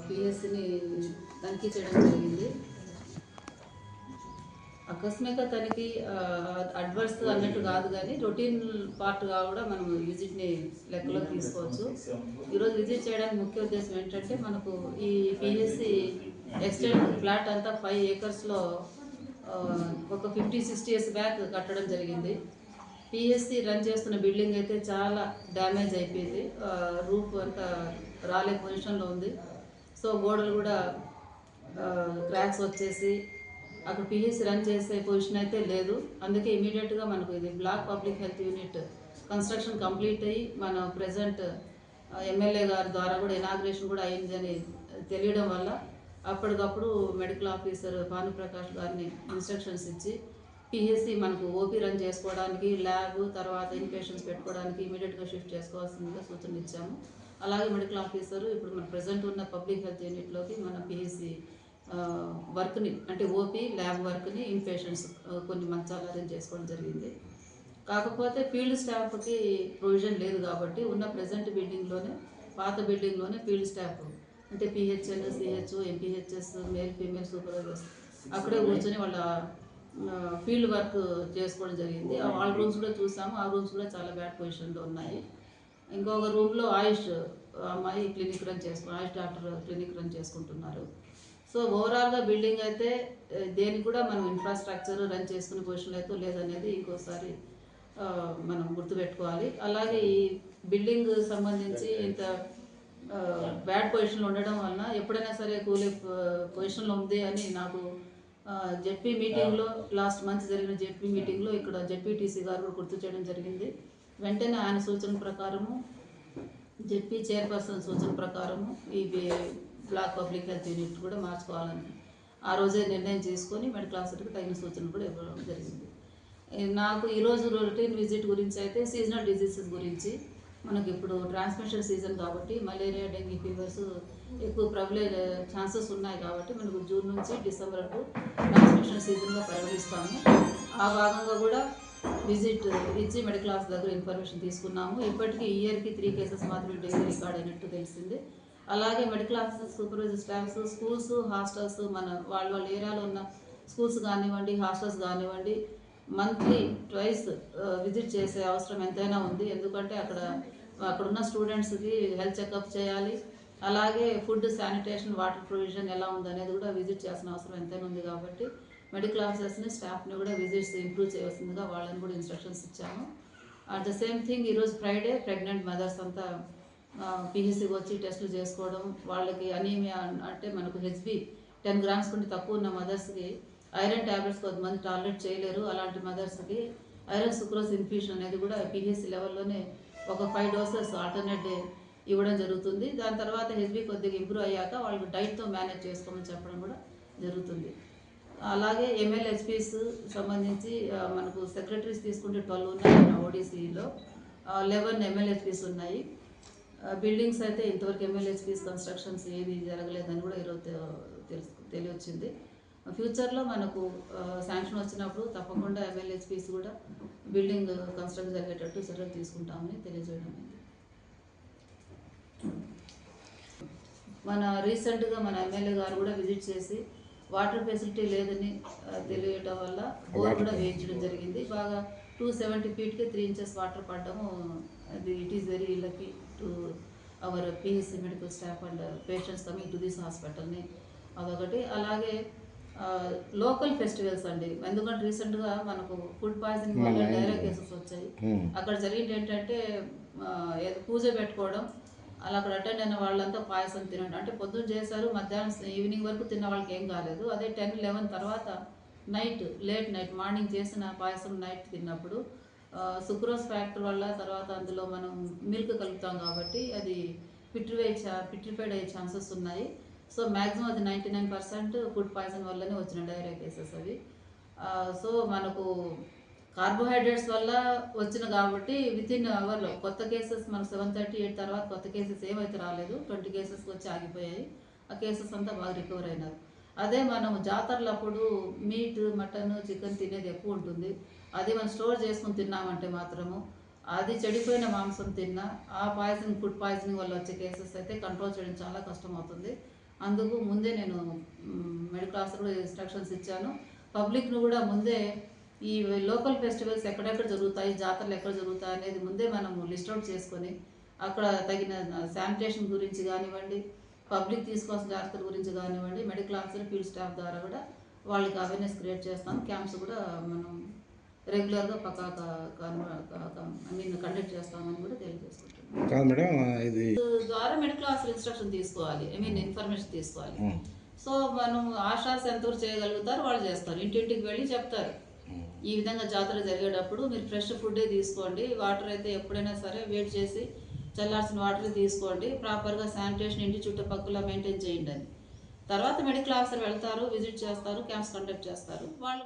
పిఎస్సిని తనిఖీ చేయడం జరిగింది. ఆకస్మిక తనిఖీ అడ్వర్స్ అన్నట్టు కాదు, కానీ రొటీన్ పార్ట్గా కూడా మనం విజిట్ని లెక్కలోకి తీసుకోవచ్చు. ఈరోజు విజిట్ చేయడానికి ముఖ్య ఉద్దేశం ఏంటంటే, మనకు ఈ పిఎస్సి ఎక్స్టెండ్ ఫ్లాట్ అంతా 5 acresలో ఒక 50-60 years బ్యాక్ కట్టడం జరిగింది. పిఎస్సి రన్ చేస్తున్న బిల్డింగ్ అయితే చాలా డ్యామేజ్ అయిపోయింది. రూఫ్ అంతా రాలే పొజిషన్లో ఉంది. సో గోడలు కూడా క్రాక్స్ వచ్చేసి అక్కడ పిహెచ్సి రన్ చేసే పొజిషన్ అయితే లేదు. అందుకే ఇమీడియట్గా మనకు ఇది black public health unit construction complete అయ్యి మన ప్రెజెంట్ ఎమ్మెల్యే గారి ద్వారా కూడా ఇనాగ్రేషన్ కూడా అయింది అని తెలియడం వల్ల అప్పటికప్పుడు మెడికల్ ఆఫీసర్ భానుప్రకాష్ గారిని ఇన్స్ట్రక్షన్స్ ఇచ్చి పిహెచ్సి మనకు ఓపీ రన్ చేసుకోవడానికి, ల్యాబ్ తర్వాత ఇన్పేషెంట్స్ పెట్టుకోవడానికి ఇమీడియట్గా షిఫ్ట్ చేసుకోవాల్సిందిగా సూచనలు ఇచ్చాము. అలాగే మెడికల్ ఆఫీసర్ ఇప్పుడు మన ప్రజెంట్ ఉన్న పబ్లిక్ హెల్త్ యూనిట్లోకి మన పిహెచ్సి వర్క్ని అంటే ఓపీ ల్యాబ్ వర్క్ని ఇన్పేషెంట్స్ కొన్ని మంచాలు అరేంజ్ చేసుకోవడం జరిగింది. కాకపోతే ఫీల్డ్ స్టాఫ్కి ప్రొవిజన్ లేదు కాబట్టి ఉన్న ప్రజెంట్ బిల్డింగ్లోనే, పాత బిల్డింగ్లోనే ఫీల్డ్ స్టాఫ్ అంటే PHL, CH, MPHS, male female supervisors అక్కడే కూర్చొని వాళ్ళ ఫీల్డ్ వర్క్ చేసుకోవడం జరిగింది. వాళ్ళ రూమ్స్ కూడా చూసాము. ఆ రూమ్స్ కూడా చాలా బ్యాడ్ పొజిషన్లో ఉన్నాయి. ఇంకొక రూమ్లో ఆయుష్ అమ్మాయి క్లినిక్ రన్ ఆయుష్ డాక్టర్ క్లినిక్ రన్ చేసుకుంటున్నారు. సో ఓవరాల్గా బిల్డింగ్ అయితే దేనికి కూడా మనం ఇన్ఫ్రాస్ట్రక్చర్ రన్ చేసుకునే పొజిషన్లో అయితే లేదనేది ఇంకోసారి మనం గుర్తుపెట్టుకోవాలి. అలాగే ఈ బిల్డింగ్ సంబంధించి ఇంత బ్యాడ్ పొజిషన్లో ఉండడం వలన ఎప్పుడైనా సరే కూలే పొజిషన్లో ఉంది అని నాకు జెడ్పీ మీటింగ్లో లాస్ట్ మంత్ జరిగిన జెడ్పీ మీటింగ్లో ఇక్కడ జెడ్పీటీసీ గారు కూడా గుర్తు చేయడం జరిగింది. వెంటనే ఆయన సూచన ప్రకారము, జెడ్పీ చైర్పర్సన్ సూచన ప్రకారము ఈ బ్లాక్ పబ్లిక్ హెల్త్ యూనిట్ కూడా మార్చుకోవాలని ఆ రోజే నిర్ణయం చేసుకొని మెడికల్ ఆఫీసర్కి తగిన సూచనలు కూడా ఇవ్వడం జరిగింది. నాకు ఈరోజు రొటీన్ విజిట్ గురించి అయితే సీజనల్ డిజీజెస్ గురించి, మనకి ఇప్పుడు ట్రాన్స్మిషన్ సీజన్ కాబట్టి మలేరియా, డెంగీ ఫీవర్స్ ఎక్కువ ప్రబలే ఛాన్సెస్ ఉన్నాయి కాబట్టి మనకు జూన్ నుంచి డిసెంబర్ వరకు ట్రాన్స్మిషన్ సీజన్గా పరిగణిస్తాము. ఆ భాగంగా కూడా విజిట్ ఇచ్చి మెడికల్ ఆఫీసర్ దగ్గర ఇన్ఫర్మేషన్ తీసుకున్నాము. ఇప్పటికీ ఇయర్కి 3 cases మాత్రమే డెలివరీ రికార్డ్ అయినట్టు తెలిసింది. అలాగే medical officer, supervisor staffs, schools, hostels, మన వాళ్ళ ఏరియాలో ఉన్న స్కూల్స్ కానివ్వండి, హాస్టల్స్ కానివ్వండి, మంత్లీ ట్వైస్ విజిట్ చేసే అవసరం ఎంతైనా ఉంది. ఎందుకంటే అక్కడున్న స్టూడెంట్స్కి హెల్త్ చెకప్ చేయాలి. అలాగే ఫుడ్, శానిటేషన్, వాటర్ ప్రొవిజన్ ఎలా ఉందనేది కూడా విజిట్ చేయాల్సిన అవసరం ఎంతైనా ఉంది. కాబట్టి మెడికల్ ఆఫీసర్స్ని, స్టాఫ్ని కూడా విజిట్స్ ఇంప్రూవ్ చేయవలసిందిగా వాళ్ళని కూడా ఇన్స్ట్రక్షన్స్ ఇచ్చాము. అట్ ద సేమ్ థింగ్ ఈరోజు ఫ్రైడే ప్రెగ్నెంట్ మదర్స్ అంతా పిహెచ్సికి వచ్చి టెస్టులు చేసుకోవడం, వాళ్ళకి అనీమియా అంటే మనకు హెచ్బి 10 grams కంటే తక్కువ ఉన్న మదర్స్కి ఐరన్ ట్యాబ్లెట్స్ కొంతమంది టాలరేట్ చేయలేరు. అలాంటి మదర్స్కి ఐరన్ సుక్రోజ్ ఇన్ఫ్యూషన్ అనేది కూడా పిహెచ్సి లెవెల్లోనే ఒక 5 doses ఆల్టర్నేట్ డే ఇవ్వడం జరుగుతుంది. దాని తర్వాత హెచ్బి కొద్దిగా ఇంప్రూవ్ అయ్యాక వాళ్ళకి డైట్తో మేనేజ్ చేసుకోమని చెప్పడం కూడా జరుగుతుంది. అలాగే ఎంఎల్హెచ్పిస్ సంబంధించి మనకు సెక్రటరీస్ తీసుకుంటే 12 ఉన్నాయి ఓడిసిలో, 11 ఎంఎల్హెచ్పిస్ ఉన్నాయి. బిల్డింగ్స్ అయితే ఇంతవరకు ఎంఎల్హెచ్పిస్ కన్స్ట్రక్షన్స్ ఏది జరగలేదని కూడా ఈరోజు తెలియొచ్చింది. ఫ్యూచర్లో మనకు శాంక్షన్ వచ్చినప్పుడు తప్పకుండా ఎంఎల్హెచ్పిస్ కూడా బిల్డింగ్ కన్స్ట్రక్షన్ జరిగేటట్టు చర్యలు తీసుకుంటామని తెలియజేయడం. రీసెంట్గా మన ఎమ్మెల్యే గారు కూడా విజిట్ చేసి వాటర్ ఫెసిలిటీ లేదని తెలియటం వల్ల బోర్ కూడా వేయించడం జరిగింది. బాగా 270 feetకి 3 inches వాటర్ పడడము, అది it is very lucky to our PHC medical staff and patients coming to this హాస్పిటల్ని. అదొకటి. అలాగే లోకల్ ఫెస్టివల్స్ అండి, ఎందుకంటే రీసెంట్గా మనకు ఫుడ్ పాయిజనింగ్ వల్ల డైరా కేసెస్ వచ్చాయి. అక్కడ జరిగింది ఏంటంటే పూజ పెట్టుకోవడం, అలా అక్కడ అటెండ్ అయిన వాళ్ళంతా పాయసం తినండి అంటే పొద్దున్న చేశారు, మధ్యాహ్నం ఈవినింగ్ వరకు తిన్న వాళ్ళకి ఏం కాలేదు. అదే 10-11 తర్వాత లేట్ నైట్ మార్నింగ్ చేసిన పాయసం నైట్ తిన్నప్పుడు సుక్రోజ్ ఫ్యాక్టర్ వల్ల తర్వాత అందులో మనం మిల్క్ కలుపుతాం కాబట్టి అది పిట్రిఫైడ్ అయ్యే ఛాన్సెస్ ఉన్నాయి. సో మ్యాక్సిమం అది 99% ఫుడ్ పాయిజన్ వల్లనే వచ్చిన డైరియా కేసెస్ అవి. సో మనకు కార్బోహైడ్రేట్స్ వల్ల వచ్చిన కాబట్టి వితిన్ అవర్లో కొత్త కేసెస్ మనకు 7:38 తర్వాత కొత్త కేసెస్ ఏమైతే రాలేదు, 20 cases వచ్చి ఆగిపోయాయి. ఆ కేసెస్ అంతా బాగా రికవర్ అయినారు. అదే మనం జాతరలప్పుడు మీట్, మటన్, చికెన్ తినేది ఎక్కువ ఉంటుంది. అది మనం స్టోర్ చేసుకుని తిన్నామంటే మాత్రము అది చెడిపోయిన మాంసం తిన్నా ఆ ఫుడ్ పాయిజనింగ్ వల్ల వచ్చే కేసెస్ అయితే కంట్రోల్ చేయడం చాలా కష్టం అవుతుంది. అందుకు ముందే నేను మెడికల్ ఆఫీసర్ కూడా ఇన్స్ట్రక్షన్స్ ఇచ్చాను. పబ్లిక్ను కూడా ముందే ఈ లోకల్ ఫెస్టివల్స్ ఎక్కడెక్కడ జరుగుతాయి, జాతరలు ఎక్కడ జరుగుతాయి అనేది ముందే మనం లిస్ట్ అవుట్ చేసుకొని అక్కడ తగిన శానిటేషన్ గురించి కానివ్వండి, పబ్లిక్ తీసుకోవాల్సిన జాగ్రత్తల గురించి కానివ్వండి, మెడికల్ ఆఫీసర్ ఫీల్డ్ స్టాఫ్ ద్వారా కూడా వాళ్ళకి అవేర్నెస్ క్రియేట్ చేస్తాం. క్యాంప్స్ కూడా మనం రెగ్యులర్గా కండక్ట్ చేస్తామని కూడా తెలియజేసుకుంటున్నాం. కాదు మేడం, ఇది ద్వారా మెడికల్ ఆఫీసర్ ఇన్స్ట్రక్షన్ తీసుకోవాలి, ఇన్ఫర్మేషన్ తీసుకోవాలి. సో మనం ఆశాస్ ఎంతవరకు చేయగలుగుతారు వాళ్ళు చేస్తారు, ఇంటింటికి వెళ్ళి చెప్తారు ఈ విధంగా జాతర జరిగేటప్పుడు మీరు ఫ్రెష్ ఫుడ్డే తీసుకోండి, వాటర్ అయితే ఎప్పుడైనా సరే వేడి చేసి చల్లార్చిన వాటర్ తీసుకోండి, ప్రాపర్గా శానిటేషన్ ఇంటి చుట్టుపక్కల మెయింటైన్ చేయండి అని. తర్వాత మెడికల్ ఆఫీసర్ వెళ్తారు, విజిట్ చేస్తారు, క్యాంప్స్ కండక్ట్ చేస్తారు వాళ్ళు.